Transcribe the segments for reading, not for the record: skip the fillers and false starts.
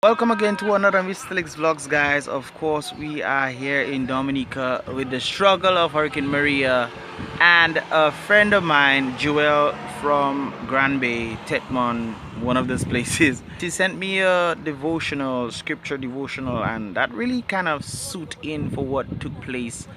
Welcome again to another Mystelics vlogs, guys. Of course, we are here in Dominica with the struggle of Hurricane Maria, and a friend of mine, Joel from Grand Bay, Tetmon, one of those places. She sent me a devotional, scripture devotional, and that really kind of suit in for what took place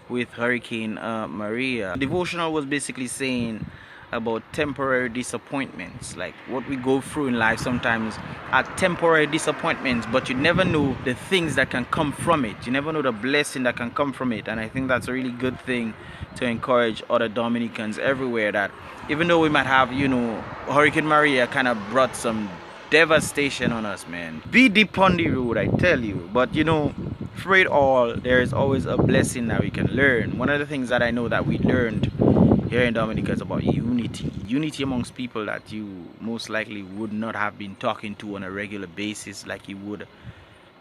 with Hurricane Maria. The devotional was basically saying about temporary disappointments, like what we go through in life sometimes are temporary disappointments, but you never know the things that can come from it. You never know the blessing that can come from it. And I think that's a really good thing to encourage other Dominicans everywhere, that even though we might have, Hurricane Maria kind of brought some devastation on us, man. Be deep on the road, I tell you. But through it all, there is always a blessing that we can learn. One of the things that I know that we learned here in Dominica is about unity amongst people that you most likely would not have been talking to on a regular basis like you would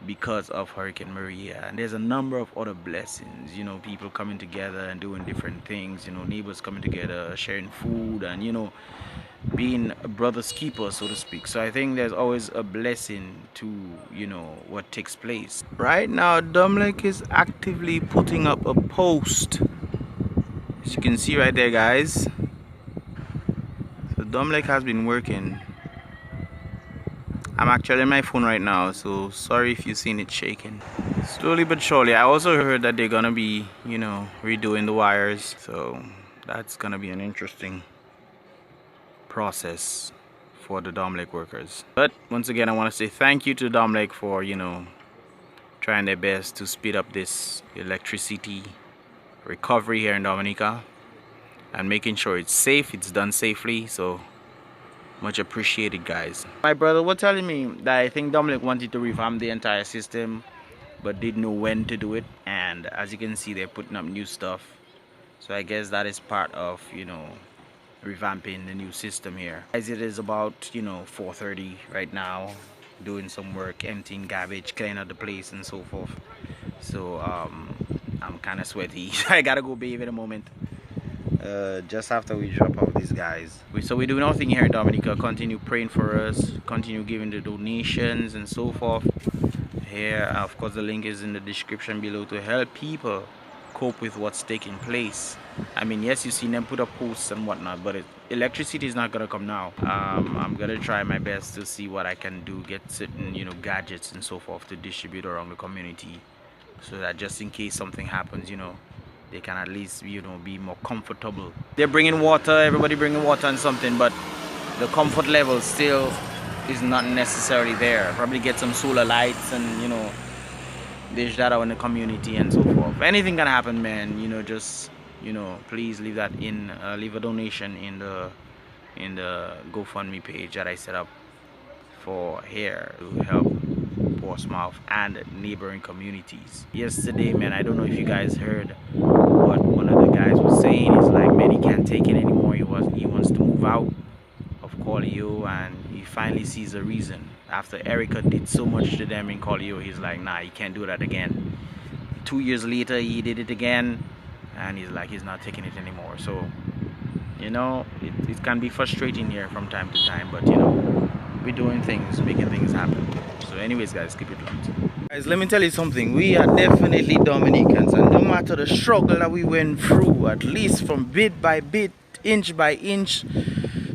because of Hurricane Maria. And there's a number of other blessings, people coming together and doing different things, neighbors coming together, sharing food, and being a brother's keeper, so to speak. So I think there's always a blessing to what takes place. Right now, Dublanc is actively putting up a post, as you can see right there, guys. So Dominica has been working. I'm actually on my phone right now, so sorry if you've seen it shaking. Slowly but surely. I also heard that they're gonna be, redoing the wires, so that's gonna be an interesting process for the Dominica workers. But once again, I want to say thank you to Dominica for, trying their best to speed up this electricity recovery here in Dominica and making sure it's safe, it's done safely. So much appreciated, guys. My brother was telling me that I think Dominic wanted to revamp the entire system but didn't know when to do it, and as you can see, they're putting up new stuff. So I guess that is part of revamping the new system here. As it is about 4:30 right now, doing some work, emptying garbage, cleaning out the place and so forth. So I'm kind of sweaty. I gotta go bathe in a moment, just after we drop off these guys. So we do nothing here in Dominica. Continue praying for us, continue giving the donations and so forth. Here, of course, the link is in the description below to help people cope with what's taking place. I mean, yes, you see them put up posts and whatnot, but electricity is not gonna come now. I'm gonna try my best to see what I can do, get certain gadgets and so forth to distribute around the community, so that just in case something happens, they can at least be more comfortable. They're bringing water, everybody bringing water and something, but the comfort level still is not necessarily there. Probably get some solar lights and dish that out in the community and so forth. Anything can happen, man. Just please leave that in, leave a donation in the GoFundMe page that I set up for here to help Portsmouth and neighboring communities. Yesterday, man, I don't know if you guys heard what one of the guys was saying. He's like, man, he can't take it anymore. He wants to move out of Collio, and he finally sees a reason. After Erica did so much to them in Collio, he's like, nah, he can't do that again. 2 years later, he did it again, and he's like, he's not taking it anymore. So it can be frustrating here from time to time, but we're doing things, making things happen. So anyways, guys, keep it locked. Guys, let me tell you something. We are definitely Dominicans, and no matter the struggle that we went through, at least from bit by bit, inch by inch,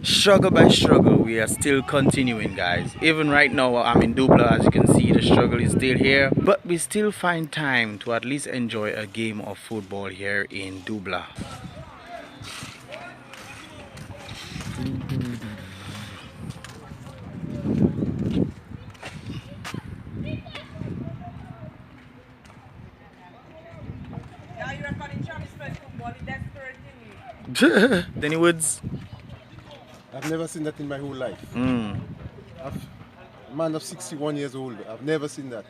struggle by struggle, we are still continuing, guys. Even right now, I'm in Dublanc. As you can see, the struggle is still here, but we still find time to at least enjoy a game of football here in Dublanc. Danny Woods. I've never seen that in my whole life. Mm. A man of 61 years old, I've never seen that.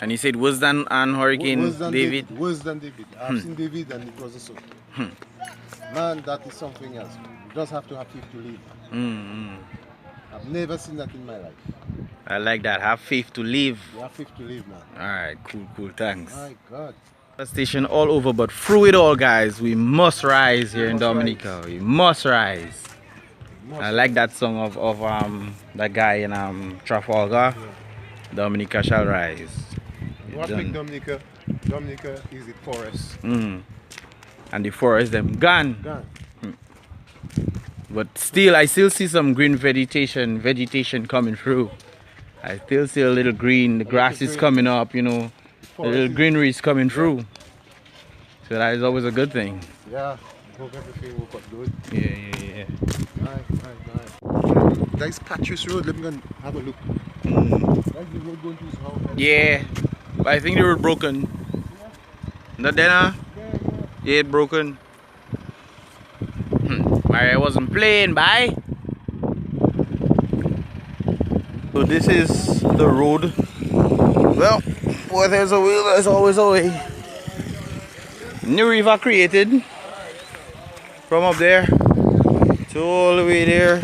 And you said worse than Hurricane David? Worse than David. I've seen David and it was so. Man, that is something else. You just have to have faith to live. I've never seen that in my life. I like that. Have faith to live. You have faith to live, man. Alright, cool, thanks. My God. Station all over, but through it all, guys, we must rise here in Dominica. We must rise. I like that song of that guy in Trafalgar. Yeah. Dominica shall rise. What make Dominica? Dominica is the forest. And the forest them gone. Gone. But still, I still see some green vegetation coming through. I still see a little green. The grass is coming up, you know. The little greenery is coming through. So that is always a good thing. Yeah. Hope everything will cut good. Yeah. Right. That's Patrice Road. Let me go and have a look. That's the road going to his house. Yeah. But I think they were broken. Not there now? Yeah, it broken. I wasn't playing, bye. So this is the road. Well, where there's a will, there's always a way. New river created from up there to all the way there.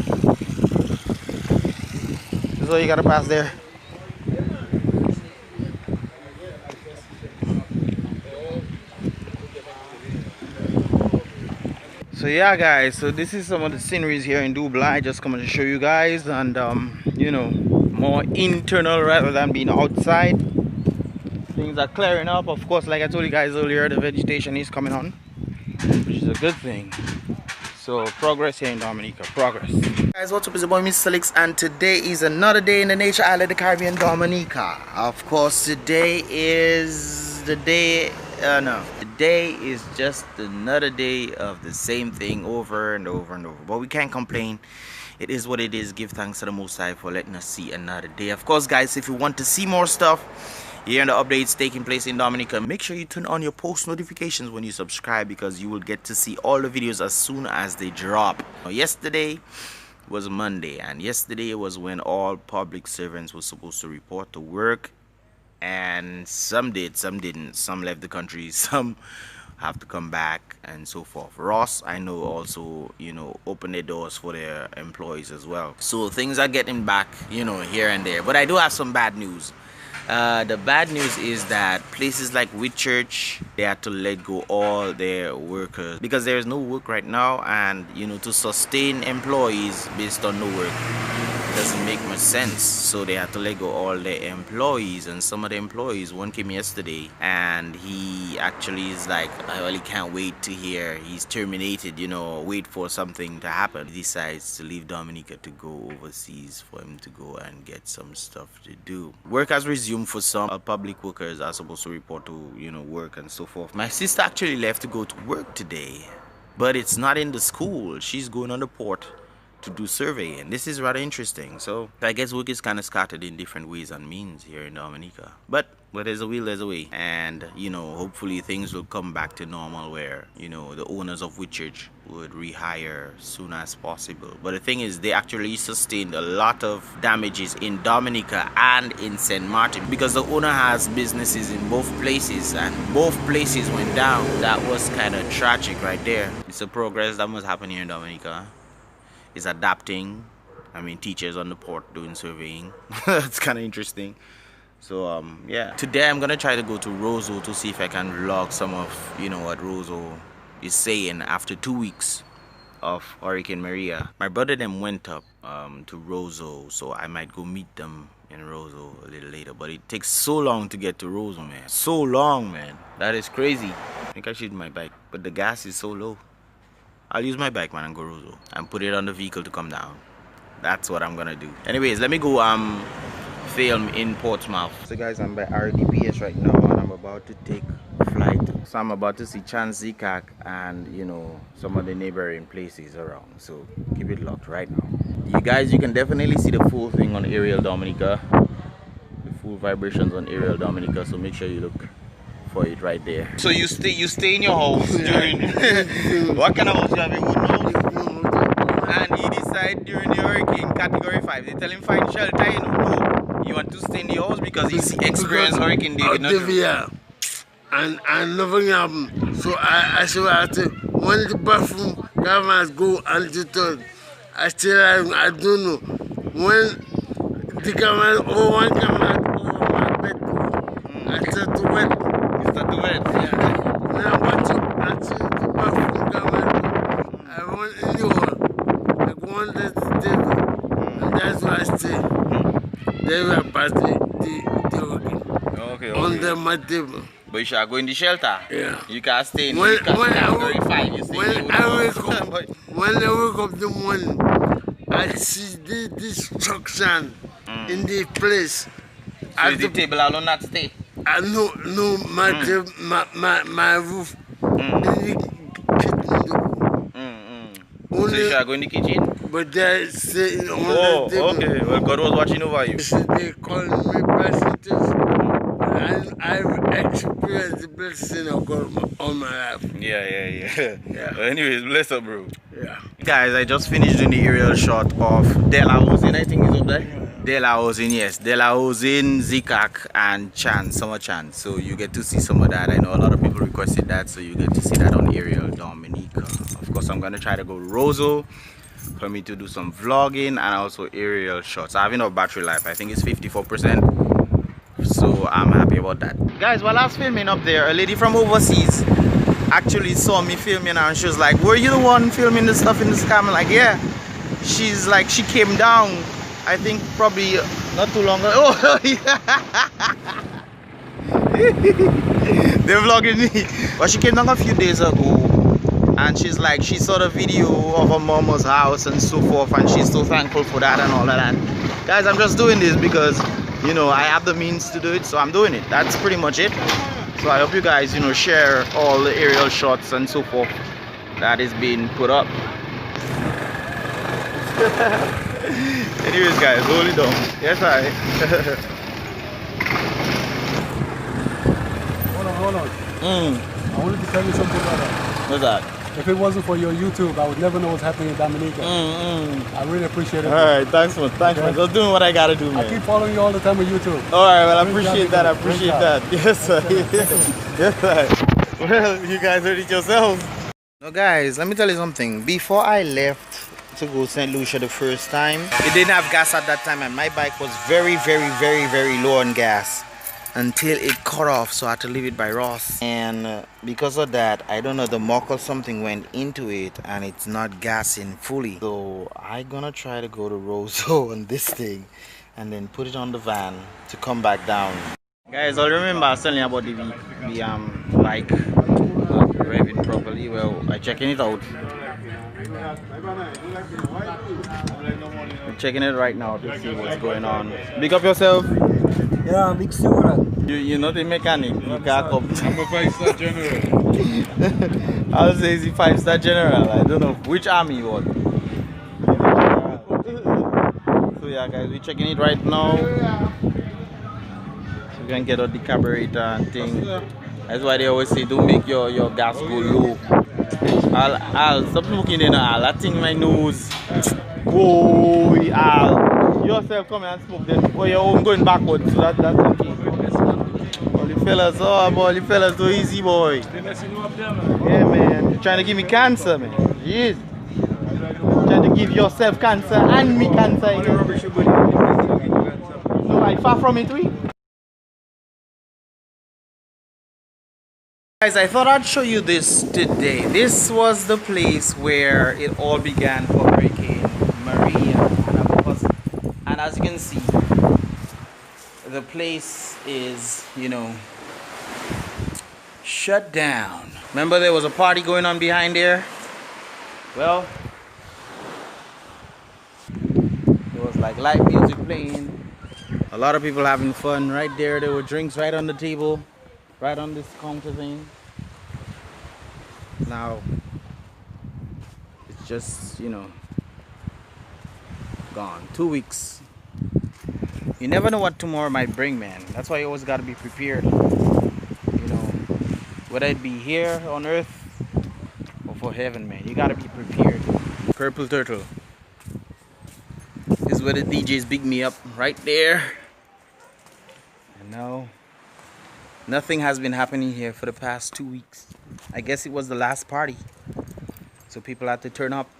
So you gotta pass there. So yeah guys, so this is some of the sceneries here in Dublanc. I just coming to show you guys, and you know, more internal rather than being outside. Things are clearing up. Of course, like I told you guys earlier, the vegetation is coming on, which is a good thing. So progress here in Dominica, progress. Guys, what's up? It's your boy Mystelics, and today is another day in the nature island of the Caribbean, Dominica. Of course, today is the day, today is just another day of the same thing over and over and over. But we can't complain. It is what it is. Give thanks to the Most High for letting us see another day. Of course, guys, if you want to see more stuff here and the updates taking place in Dominica, make sure you turn on your post notifications when you subscribe, because you will get to see all the videos as soon as they drop. Now, yesterday was Monday, and yesterday was when all public servants were supposed to report to work, and some did, some didn't. Some left the country, some have to come back, and so forth. Ross, I know, also, you know, opened their doors for their employees as well. So things are getting back, you know, here and there. But I do have some bad news. The bad news is that places like Whitchurch, they had to let go all their workers because there is no work right now, and you know, to sustain employees based on no work doesn't make much sense. So they had to let go all their employees, and some of the employees, one came yesterday and he actually is like, well, he can't wait to hear he's terminated, you know, wait for something to happen. He decides to leave Dominica to go overseas for him to go and get some stuff to do. Work has resumed for some. Public workers are supposed to report to, you know, work and so forth. My sister actually left to go to work today, but it's not in the school. She's going on the port to do surveying. This is rather interesting. So I guess work is kind of scattered in different ways and means here in Dominica, but where there's a will, there's a way. And you know, hopefully things will come back to normal where, you know, the owners of Whitchurch would rehire soon as possible. But the thing is, they actually sustained a lot of damages in Dominica and in St. Martin, because the owner has businesses in both places and both places went down. That was kind of tragic right there. It's a progress that must happen here in Dominica. Is adapting. I mean, teachers on the port doing surveying. That's kind of interesting. So yeah, today I'm gonna try to go to Roseau to see if I can vlog some of, you know, what Roseau is saying after 2 weeks of Hurricane Maria. My brother then went up to Roseau, so I might go meet them in Roseau a little later. But it takes so long to get to Roseau, man. So long, man. That is crazy. I think I should use my bike, but the gas is so low. I'll use my bike, man, and go Roseau and put it on the vehicle to come down. That's what I'm gonna do. Anyways, let me go film in Portsmouth. So guys, I'm by RDPS right now, and I'm about to take flight. So I'm about to see Chanzikak and, you know, some of the neighboring places around. So keep it locked right now. You guys, you can definitely see the full thing on Aerial Dominica, the full vibrations on Aerial Dominica. So make sure you look for it right there. So you stay in your house during what kind of house you have? A wooden house? And he decide during the hurricane category 5, they tell him find shelter, you know. No, you want to stay in the house because he experienced Hurricane David. Yeah, and nothing happened. So I said, when the bathroom cameras go and the third, I don't know when the camera one camera over my bed. I said to wet. Now watch it. I see the bathroom camera. I went in the hall. I go on this pass the working. Okay, Under my table. But you should go in the shelter. Yeah. You can't stay in When, the when, I, category 5. You stay when, in the I wake up, when I wake up the morning, I see the destruction in the place. So the table alone not stay? I know my my roof in the kitchen. So you should go in the kitchen? But they say on Oh, the table. okay. Well, God was watching over you. They call me blessings. And I've experienced the blessing of God all my life. Yeah. Yeah. Anyways, bless up, bro. Yeah. Guys, I just finished doing the aerial shot of De La Housing, I think is up there. De La Housing, yes. De La Housing, Zikak, and Chan, Summer Chan. So you get to see some of that. I know a lot of people requested that, so you get to see that on aerial Dominica. Of course, I'm going to try to go to Roseau for me to do some vlogging and also aerial shots. I have enough battery life. I think it's 54%. So I'm happy about that. Guys, while I was filming up there, a lady from overseas actually saw me filming and she was like, were you the one filming the stuff in the sky? I'm like, yeah. She's like, she came down, I think probably not too long ago. Oh, they're vlogging me. But she came down a few days ago and she's like, she saw the video of her mama's house and so forth, and she's so thankful for that and all of that. Guys, I'm just doing this because, you know, I have the means to do it, so I'm doing it. That's pretty much it. So I hope you guys, you know, share all the aerial shots and so forth that is being put up. Anyways, guys, hold it down. Yes, Hold on. I wanted to tell you something, brother. What's that? If it wasn't for your YouTube, I would never know what's happening in Dominica. I really appreciate it. Alright, thanks man. Just doing what I gotta do, man. I keep following you all the time on YouTube. Alright, well, I appreciate that. Yes, sir. Yes, sir. Well, you guys heard it yourselves. Now, guys, let me tell you something. Before I left to go St. Lucia the first time, it didn't have gas at that time, and my bike was very low on gas until it cut off, so I had to leave it by Ross. And because of that, I don't know, the muck or something went into it and it's not gassing fully. So I'm gonna try to go to Roseau on this thing and then put it on the van to come back down. Guys, I remember I was telling you about the bike revving properly. Well, I'm checking it out. I'm checking it right now to see what's going on. Big up yourself. Yeah, big super. You're not a mechanic. You can't come. I'm a 5-star general. I'll say he's a 5-star general. I don't know which army you want. So yeah, guys, we're checking it right now. So we can get out the carburetor and thing. That's why they always say don't make your gas go low. I'll stop smoking in Al. That thing in my nose. Boy, Al. Yourself come and smoke this. Boy, you're home going backwards, so that's okay. All the fellas, so easy, boy. Yeah, man. You're trying to give me cancer, man. Jeez. You're trying to give yourself cancer and me cancer. No, I'm far from it, we. Guys, I thought I'd show you this today. This was the place where it all began for Hurricane Maria. And as you can see, the place is, you know, shut down. Remember there was a party going on behind there? Well, there was like live music playing. A lot of people having fun right there. There were drinks right on the table. Right on this counter thing. Now it's just, you know, gone. 2 weeks. You never know what tomorrow might bring, man. That's why you always gotta be prepared. You know, whether it be here on earth or for heaven, man. You gotta be prepared. Purple Turtle. This is where the DJs big me up, right there. And now nothing has been happening here for the past 2 weeks. I guess it was the last party, so people had to turn up.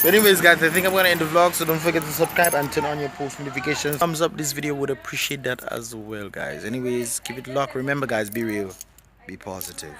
But anyways, guys, I think I'm gonna end the vlog, so don't forget to subscribe and turn on your post notifications. Thumbs up this video, would appreciate that as well, guys. Anyways, keep it locked. Remember, guys, be real, be positive.